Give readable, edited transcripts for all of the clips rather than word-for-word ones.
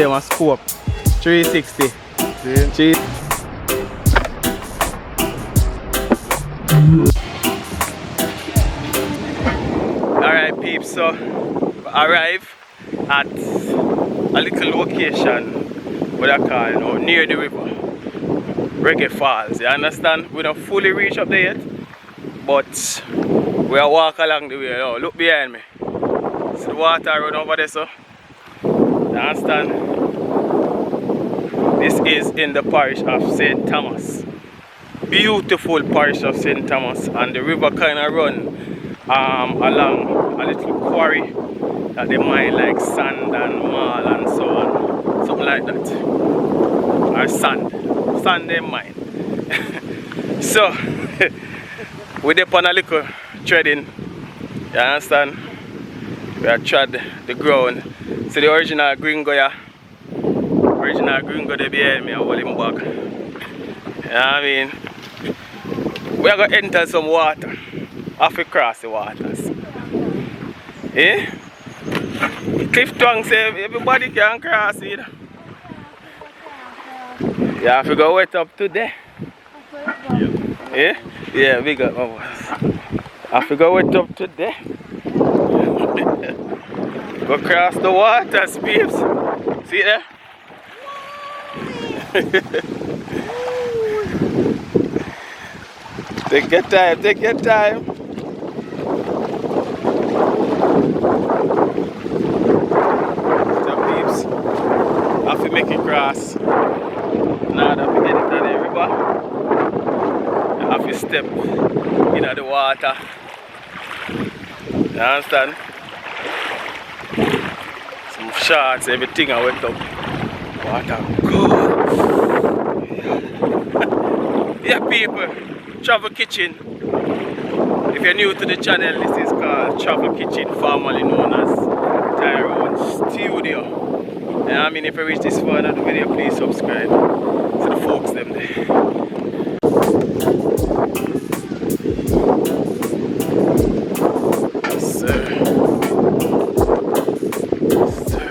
same as scope. 360. See? Alright peeps, so arrive at a little location what I call, you know, near the river. Reggae Falls, you understand? We don't fully reach up there yet, but we are walk along the way. Oh, look behind me. See the water run over there, so you understand? This is in the parish of St. Thomas. Beautiful parish of St. Thomas, and the river kind of run along a little quarry that they mine like sand and marl and so on. Something like that. Or sand. Sand they mine. So we're there on a little treading. You understand? We have tread the ground. See the original gringo, yeah. Original gringo they behind me, I hold him back. You know what I mean? We are going to enter some water. Have to cross the waters. Eh? Cliff Tongue say everybody can cross it. You have to go wet up to there. Yeah? Yeah, we got my have to go wet up to there. Go cross the waters, peeps. See there? Take your time, take your time. So peeps, I have to make it cross. Now that we get into the river, I have to step into the water. You understand? Some shots, everything I went up. Water good. Yeah people, Travel Kitchen. If you're new to the channel, this is called Travel Kitchen, formerly known as Tyrone Studio. And I mean, if you reach this far in the video, please subscribe to the folks them there. Yes sir. Yes sir.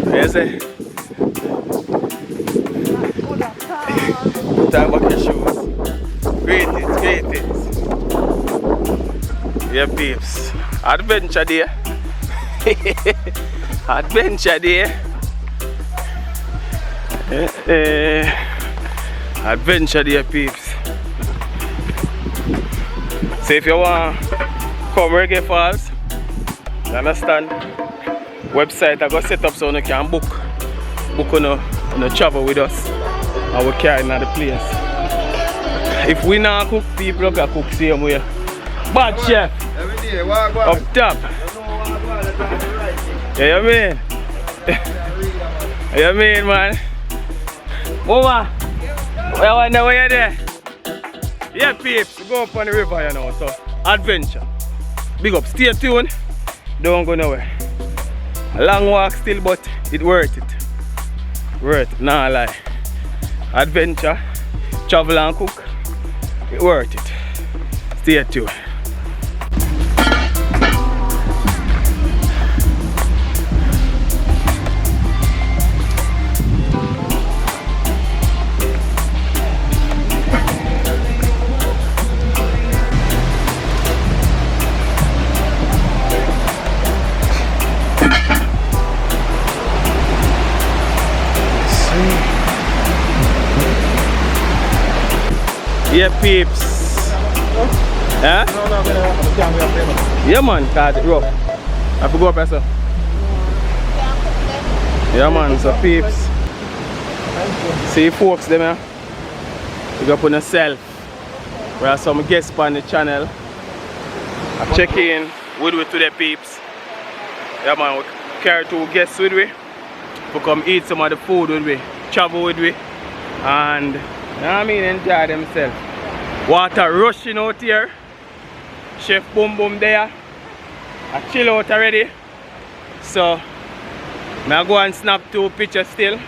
There's it. Time back your shoes. Greetings, greetings. Yeah peeps. Adventure there. Adventure there. Adventure there peeps. So if you want to come Reggae Falls, you understand? Website I got set up so you can book on a travel with us. And we carry in the place. If we not cook, people can cook same way. Bad chef. Up top. Yeah, you mean? Yeah, you mean, man? Mama, I wonder where you're there. Yeah, peeps, go up on the river, you know, so adventure. Big up, stay tuned. Don't go nowhere. A long walk still, but it worth it. Worth it, nah lie. Adventure, travel and cook, it worth it. Stay tuned. Yeah, peeps. Huh? Yeah, man, cause it's rough. I have to go up here, sir. Yeah, man, so peeps. See folks, them here. You go up on yourself. We have some guests on the channel. I check in with the peeps. Yeah, man, we carry 2 guests with me. We come eat some of the food with me, travel with me, and you know what I mean, enjoy themselves. Water rushing out here. Chef Boom Boom there. I chill out already. So I go and snap 2 pictures still.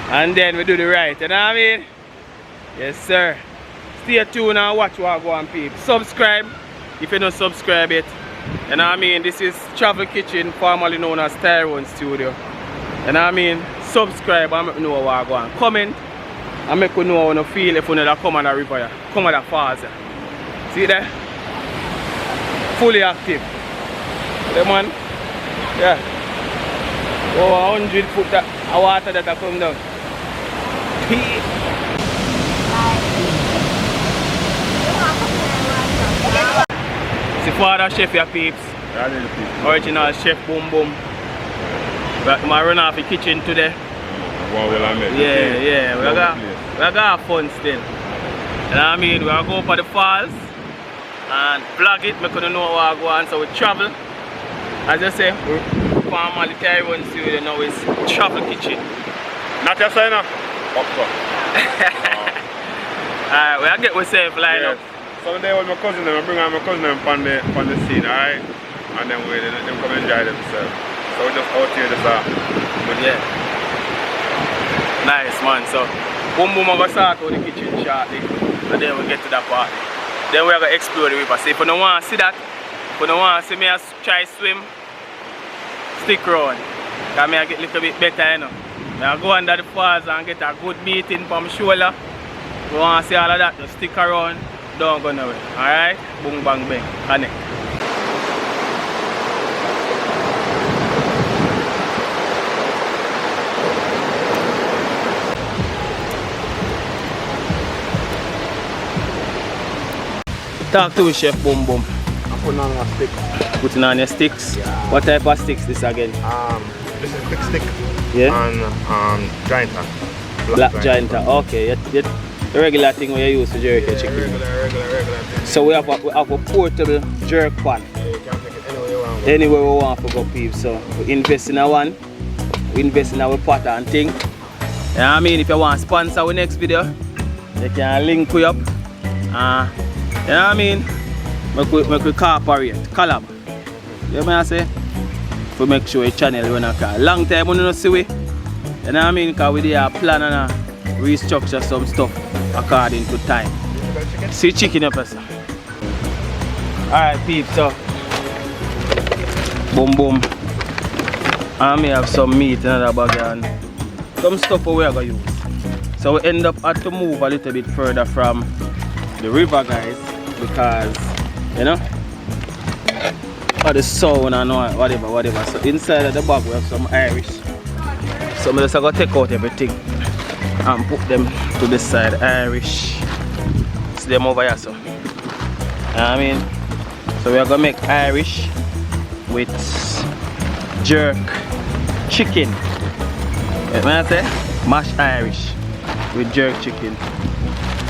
And then we do the right. You know what I mean? Yes sir. Stay tuned and watch what I go on peep. Subscribe if you don't subscribe yet. You know what I mean? This is Travel Kitchen, formerly known as Tyrone Studio. You know what I mean? Subscribe and make me know what I go on. Comment and make me know how you feel if you know that come on the river here. Come on the falls here. See there? Fully active. The man. Yeah. Over 100 foot of water that I come down. See father chef your peeps. Original chef Boom Boom. But I run off the kitchen today. Yeah. We got fun still. You know what I mean? We are going for the falls and vlog it. We couldn't know what I go on, so we travel. As I say, we farm all the Tyrone studio now is travel kitchen. Not just saying that. Alright, we get ourselves lined up. So today with my cousin, I bring on my cousin on the scene, alright? And then we them come enjoy themselves. So we just out here just yeah. Nice man, so boom boom I'm gonna start out the kitchen shortly and then we get to that part. Then we're gonna explore the river. So if you don't want to see that, if you don't want to see me try swim, stick around. Because I get a little bit better, you know. I go under the falls and get a good beating from my shoulder. If you want to see all of that, just stick around, don't go nowhere. Alright? Boom bang bang. Connect. Talk to Chef Boom Boom. I'm putting on a stick. Putting on your sticks? Yeah. What type of sticks this again? This is big stick. Yeah? And gianter. Black gianter. Okay. The regular thing we use to jerk your chicken. Regular thing. So we have a portable jerk pan. Yeah, you can take it anywhere you want. Anywhere we want to go, peeps. So we invest in a one. We invest in our pot and thing. You know what I mean? If you want to sponsor our next video, you can link we up. You know what I mean? Make we cooperate, collab. You know what I say? To make sure a channel run a car. Long time we don't see we. You know what I mean? Because we are plan and restructure some stuff according to time. See chicken up sir. Alright peeps, so boom boom. I may have some meat in another bag and some stuff we are going to use. So we end up had to move a little bit further from the river guys, because you know or the sound and whatever. So inside of the bag we have some Irish. So I'm just going to take out everything and put them to the side. Irish. See them over here, so you know what I mean? So we are going to make Irish with jerk chicken. You know what I say? Mashed Irish with jerk chicken.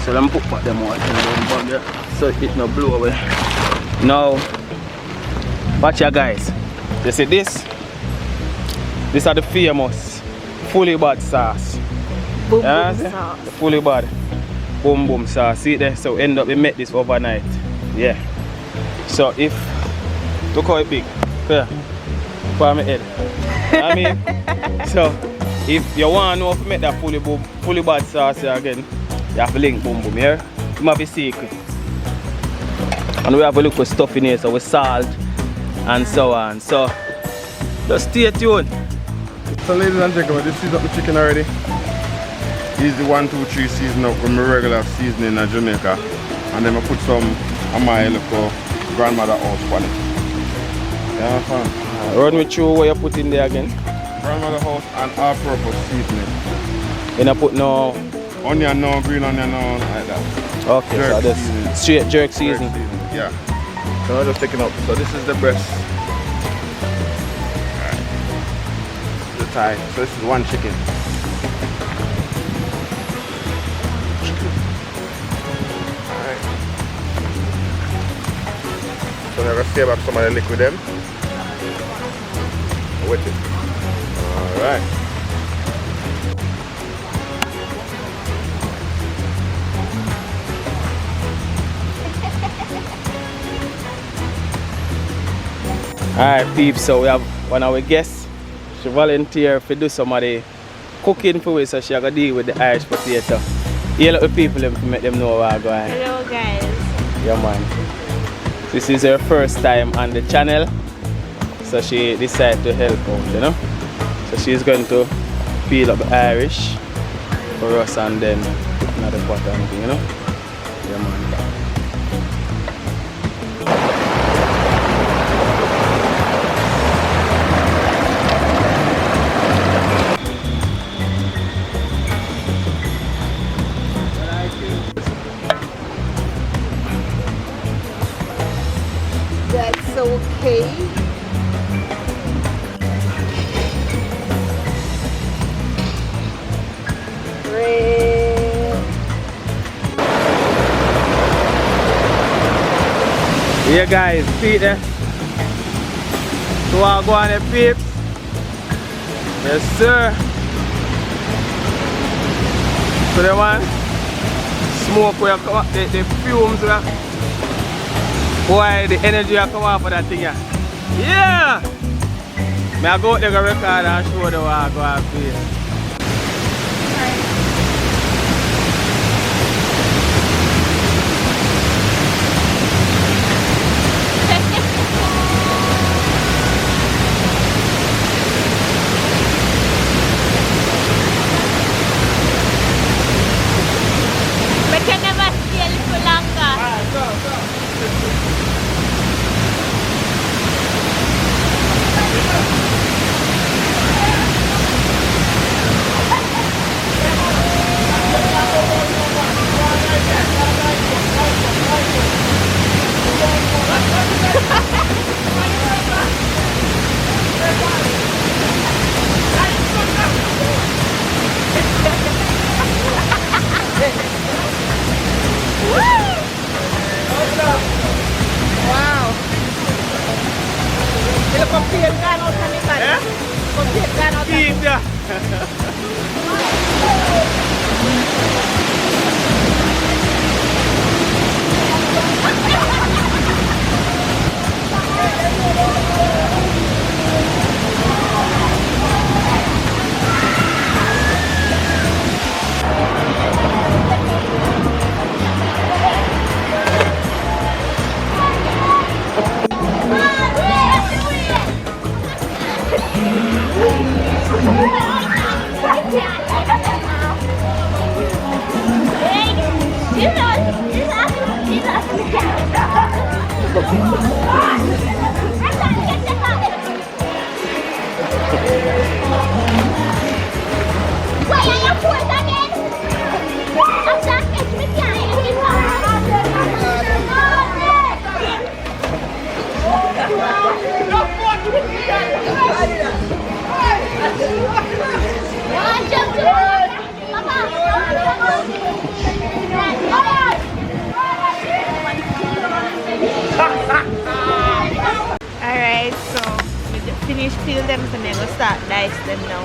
So let me put them out so it no blow away. Now, watch ya guys. You see this? These are the famous fully bad sauce. Boom boom sauce. The fully bad boom boom sauce. See there? So end up we make this overnight. Yeah. So if look how it big. There. For my head. You know what I mean? So if you want to know how to make that fully bad sauce again, you have to link boom boom here. It might be secret. And we have a little stuff in here, so with salt and so on. So just stay tuned. So ladies and gentlemen, this is up the chicken already. This is the 1, 2, 3 season up with my regular seasoning in Jamaica. And then I put some of my local grandmother house on it. Yeah, fun. Run me through what you put in there again. Grandmother house and all-purpose seasoning. You don't put no onion, no green onion, no like that. Okay, jerk so this straight jerk season. Yeah. So I'm just taking up. So this is the breast. Alright. The thigh. So this is one chicken. Alright. So I'm gonna save up some of the liquid them. With it. Alright. Alright peeps, so we have one of our guests. She volunteered to do some of the cooking for us, so she gonna deal with the Irish potato. Yell at the people to make them know what I'm going. Hello guys. Yeah man. This is her first time on the channel, so she decided to help out, you know. So So she's going to peel up the Irish for us and then put another pot or anything, you know? Yeah, man. That's okay. Great. Yeah guys, see there? So I'll go on the peeps. Yes sir. So the one smoke will come up, the fumes will, boy, the energy will come off of that thing here. Yeah! May I go out there and record and show the way I go and feel. We can never stay a little longer. Wow. Sila pang-piyag gano'n sa nitan. Eh? Pang-piyag gano'n sa Keep ya! Alright, so we just finish peel them so I'm gonna start dice them now.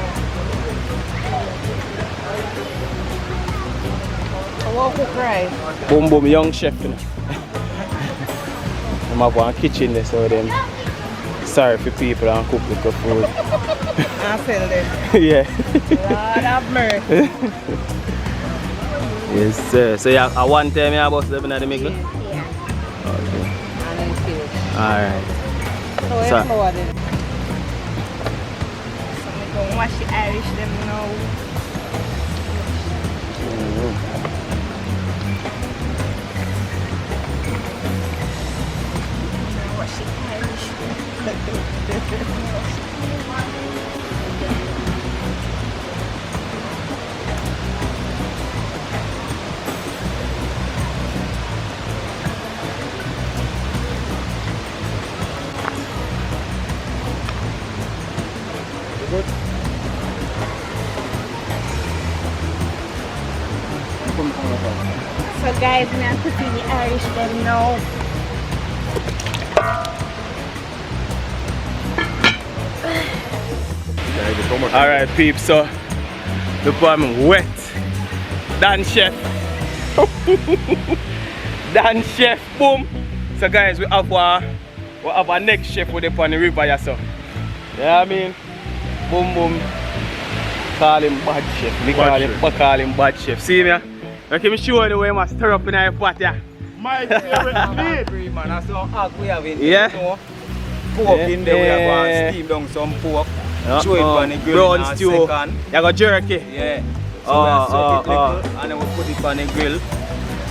I want to cry. Boom boom, young chef, you know. I'm have one kitchen there so them serve for people and cook little food. I feel them. Yeah. Lord have mercy. Yes sir. So yeah, at one time you about 7 at the middle? Yeah. Okay. And then fish. Alright. So So- it's loaded. So we gonna wash the Irish them now. Wash the Irish. So guys, we are cooking the Irish them now. Alright peeps, so the pan wet. Dan chef. Dan chef, boom. So guys, we have our next chef with the on the river here, so. Yeah, I mean, boom boom. Call him bad chef. We call him bad chef. See me? Like him show you the way I stir up in our pot, yeah. My favorite meat. Man, that's some hog we have in Yeah. there. You know? Pork in there, we are going to steam down some pork. Throw it on the grill brown in a stew. second. You got jerky. Yeah. So we soak it little, and then we put it on the grill.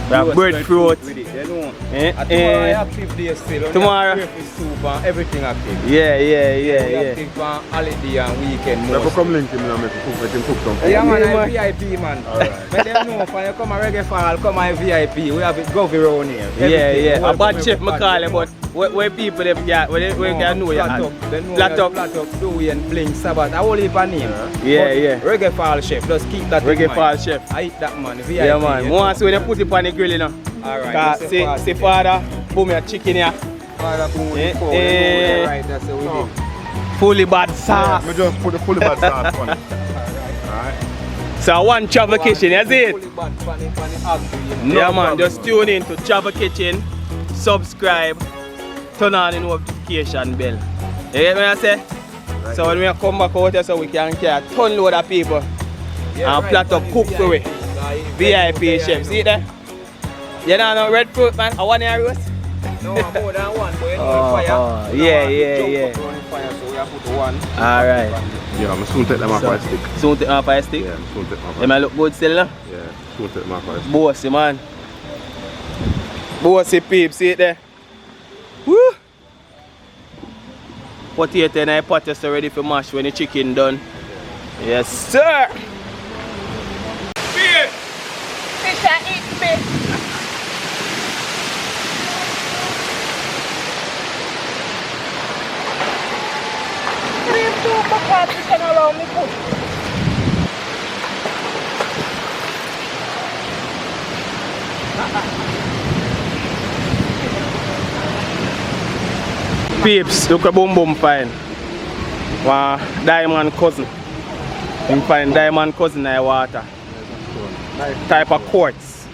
We have breadfruit. With it, you know. Eh, And tomorrow I active day still. Tomorrow. Soup and everything active. Yeah. We active on holiday and weekend Never most. come link him and make him cook something. Yeah man, Yeah, I'm VIP man. Alright. But them know if you come a reggae fall, come a VIP. We have it go around here. Everything. A bad chef, I call him, but where people them get, where they can know you. Flat up, they know Flat you up. Flat up, Dewey and Blink, Sabbath, I whole heap of name. Yeah. Reggae fall chef, just keep that in Reggae mind. fall chef. I eat that man, VIP. Yeah, man. More so when you put it on the grill, you know. Alright. See, father, boom your chicken here. Father, boom, Eh, you know, eh. right, that's what we did. Fully bad sauce. We just put the fully bad sauce on it. Alright. So one travel kitchen, is it? Fully bad, funny, ugly, you know. Yeah, man. Just tune in to Travel Kitchen, subscribe, turn on the notification bell. You get what I say? Right. So when we come back out here, so we can carry a ton load of people and plat up cook for we. VIP chef. See there? You know no red fruit, man? I want your roast? No, more than one, but you know Oh, fire. oh, You know, yeah, I yeah, jump yeah. up on the fire, so we have put one. Alright. Yeah, I'm soon take them off by stick. Soon take my fire stick? Yeah, soon take them off. They might look good still, no? Yeah, soon take them off by stick. Bossy, man. Bossy peep, see it there? Woo! Potato in the pot is ready for mash when the chicken done. Yes, sir! Fish! Fish and eat fish. Cream soup, because you can allow me cook. Peeps, look a boom boom fine. Wow, diamond cousin. You find diamond cousin in the water. Type of quartz.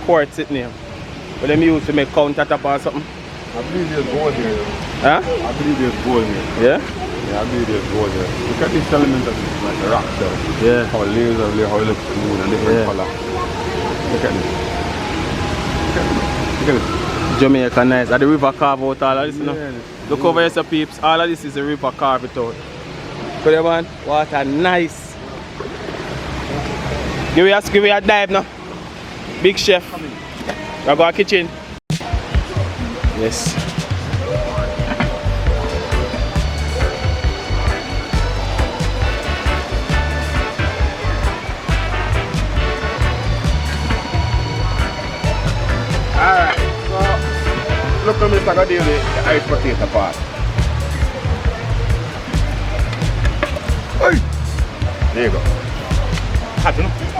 Quartz it name. But them used to make countertop or something. I believe there's gold here. Huh? I believe there's gold here. Yeah? Yeah, I believe there's gold here. Look at these elements of this, like the rock there. Yeah. How layers of layer, how it looks smooth and different Yeah. color. Look at this. Look at this. Jamaica nice. At the river carve out all of this, you know? Yeah, Look over here, so peeps. All of this is the river carve it out. Good there, man. Water nice. Give me a dive now. Big chef. We go to kitchen. Yes. Alright, so look at Mr. Godil, the iced potato part. Hey! There you go. Hot, you know?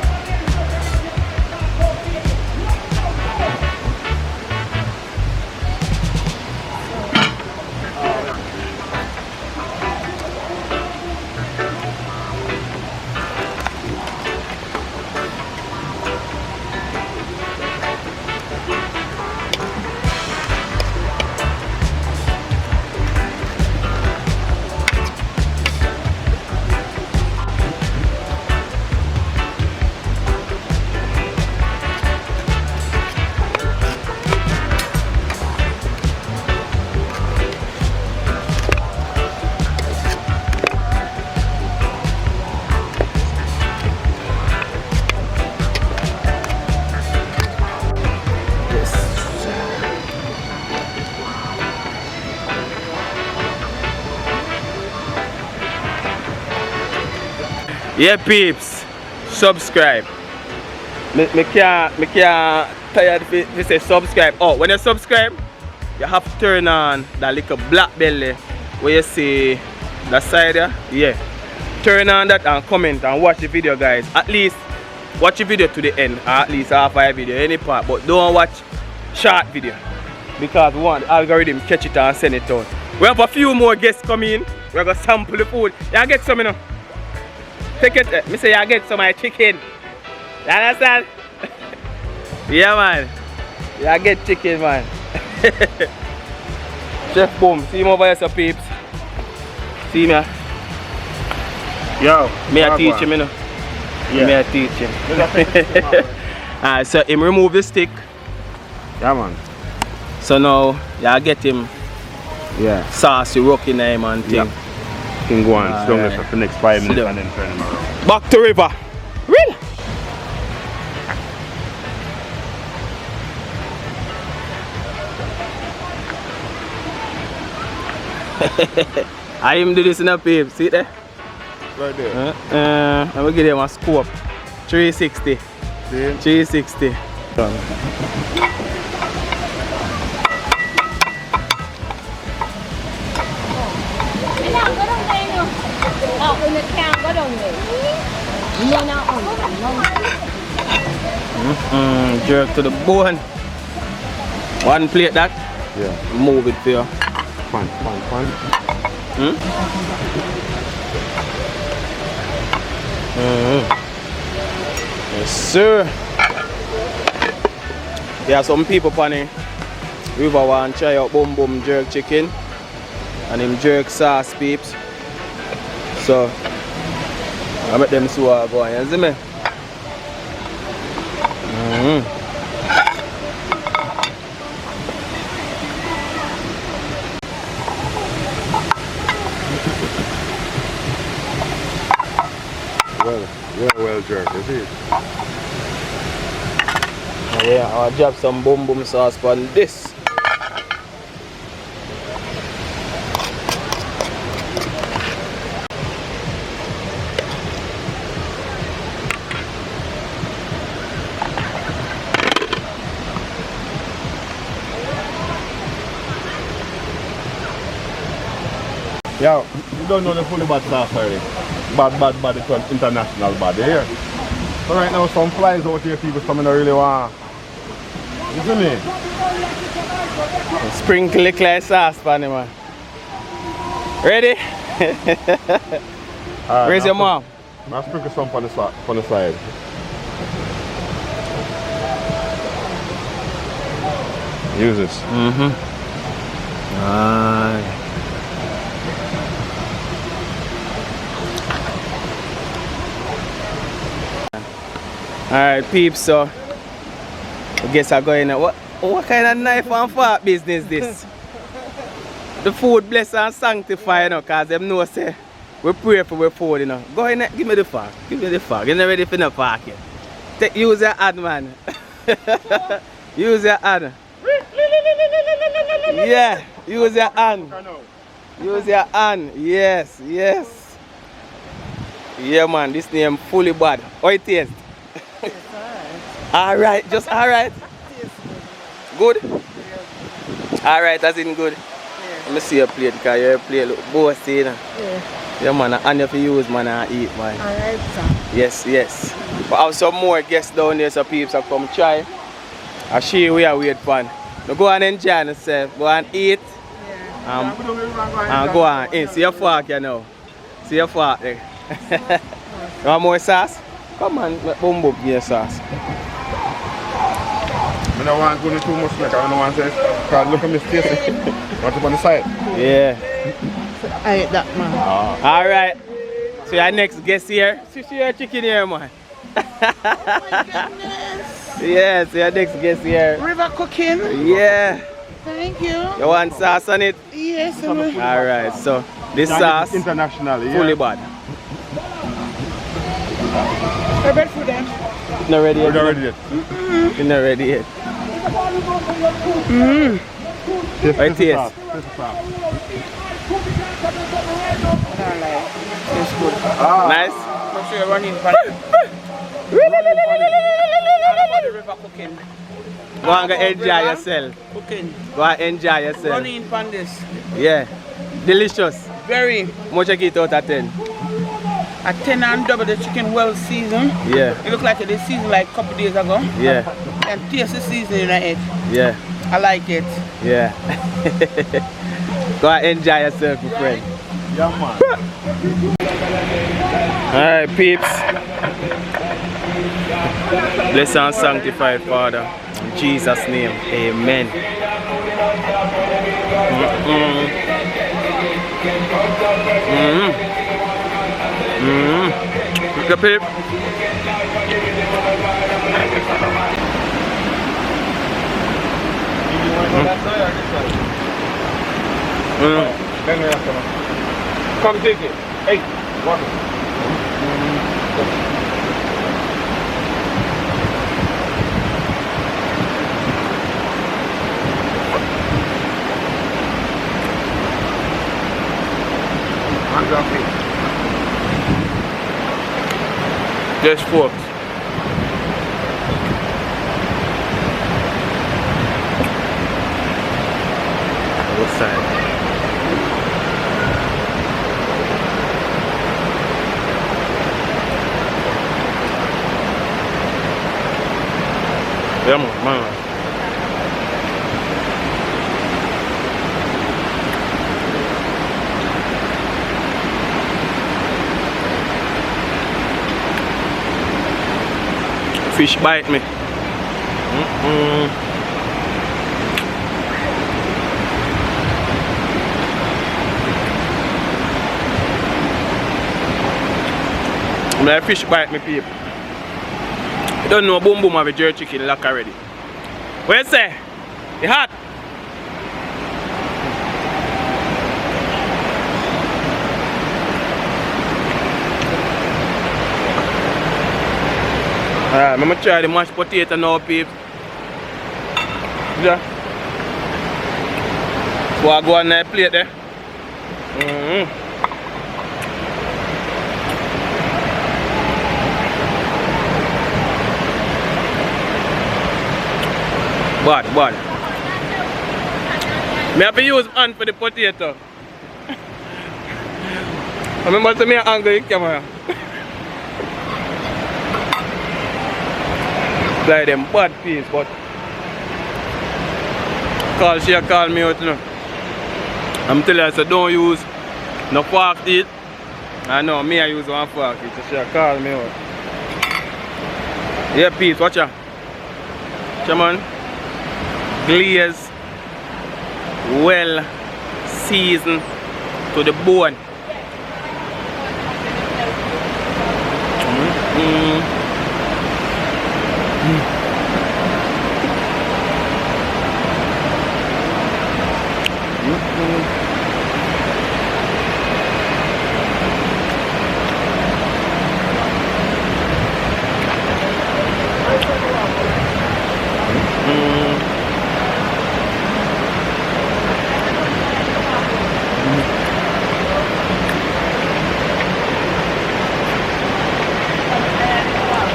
Yeah, peeps, subscribe. Me can't tired to say subscribe. Oh, when you subscribe, you have to turn on that little black belly where you see the side there. Yeah. Turn on that and comment and watch the video, guys. At least watch the video to the end, or at least half a video, any part. But don't watch short video because we want the algorithm catch it and send it out. We have a few more guests coming. We're gonna sample the food. You get some, you know. Take it, me say I get some of my chicken. You understand? Yeah, man. I get chicken, man. Chef Boom, see him over here, so peeps. See me? Yo, Me I teach him, you know. Yeah. Me I teach him. Alright, so him remove the stick. Yeah, man. So now, I get him Yeah. saucy rock in him and thing. Yeah. can go on slow Alright. for the next 5 minutes Slow. and then turn them around. Back to river. Real. I am do this in a pape. See it there? Right there. I'm gonna give them a scope. 360. See? 360. Done. Cái nào có đồng này nữa. Bên cái cam có đồng này. Mua nào ổn cả ngon. Jerk to the bone. One plate that. Yeah. Move it for you. Fun. Yes, sir. There are some people on the river want to try out boom boom jerk chicken and them jerk sauce peeps. So I bet them so are going, you see me? Well jerk, you see? Oh, yeah, I'll drop some boom boom sauce on this. Yo, you don't know the fully bad sauce already. Bad, it's an international bad here. So right now some flies out here, people some don't really want. You see me? Sprinkle the clay sauce on it, man. Ready? Alright, Where's your mom? I'll sprinkle some on the side. Use this. Alright, peeps, so I guess I go in. What kind of knife and fork business this? The food bless and sanctify, you know, cause them know say we pray for our food, you know. Go in there, give me the fork. Give me the fork. You're not ready for the fork yet. Use your hand, man. Use your hand. Yeah, use your hand. Use your hand. Yes. Yeah, man, this name fully bad. How it taste? Alright, just alright. Good? Alright, that's in good. Let me see your plate, because your plate look bossy, you know. Yeah, man, and if you use, man, and eat, man. Alright, sir. Yes. But I have some more guests down there, so people come try. I show you where I wait for. Now go and enjoy yourself. Go and eat. And go on in. See your fork, you know. See your fork there. You want more sauce? Come on, boom, give you sauce. I don't want to go too much, like I don't want to say, because look at me tasty. Want it on the side? Yeah. I ate that, man. Alright. So your next guest here. See your chicken here, man. Oh my goodness. Yeah, so your next guest here. River cooking. Yeah. Thank you. You want sauce on it? Yes, sir. Alright, so this sauce internationally, yeah. fully bad. I bet for them. Not ready yet. We're not ready yet. You're not ready yet. Taste Right, the taste. sauce. Taste the sauce. It's good. Nice? Make sure you're running for the river cooking. Go and enjoy yourself. Cooking. Go and enjoy yourself. Running from this. Yeah. Delicious. Very. Much you get out of 10? A 10 and double the chicken well seasoned. Yeah. It look like it is seasoned like a couple days ago. Yeah. And taste the seasoning in it. Yeah. I like it. Yeah. Go and enjoy yourself, my friend. Yeah, man. Alright, peeps. Blessed and sanctified Father. In Jesus' name. Amen. Look at peep. Come take it. Hey, one. Hands off it. Just forks. What side? Yeah, man. Fish bite me. My fish bite me, people. I don't know boom boom have a jerk chicken lock already. What you say? It hot? Alright, I'm gonna try the mashed potato now, people. Yeah. So I go on that plate there. Bad. I have to use hand for the potato. I remember to me angle the camera. Like them bad piece, but she call me out, you know. I'm telling her, so don't use no fork to eat. I know, me I use one fork to eat, so she call me out. Yeah, piece, watch out. Come on. Glaze, well seasoned to the bone.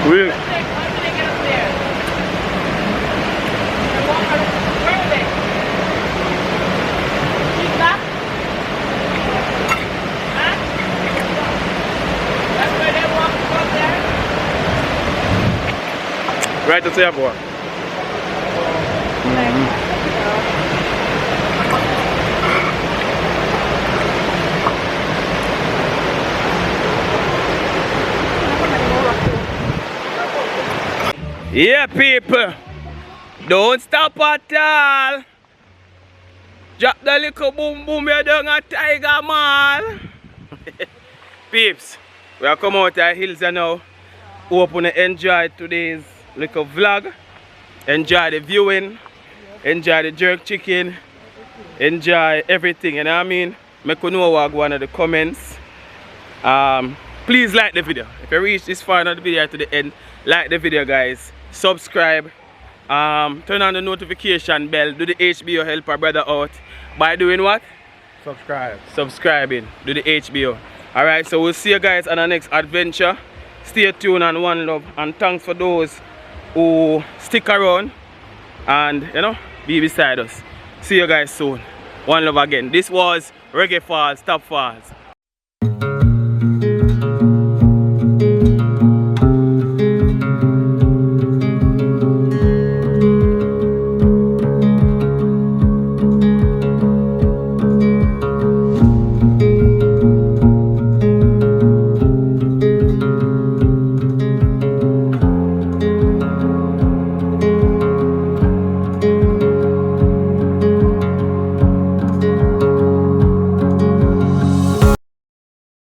Really? Right to say boy. Yeah, people, don't stop at all. Drop the little boom boom here down at Tiger Mall. Peeps, we are come out of hills now. Hope you enjoy today's little vlog. Enjoy the viewing, enjoy the jerk chicken, enjoy everything, you know what I mean? Make you know what go on in the comments. Please like the video. If you reach this far in the video to the end, like the video, guys. Subscribe, turn on the notification bell, do the HBO help our brother out by doing what? Subscribing, do the HBO. Alright, so we'll see you guys on our next adventure. Stay tuned and one love, and thanks for those who stick around and, you know, be beside us. See you guys soon. One love again. This was Reggae Falls, Top Falls.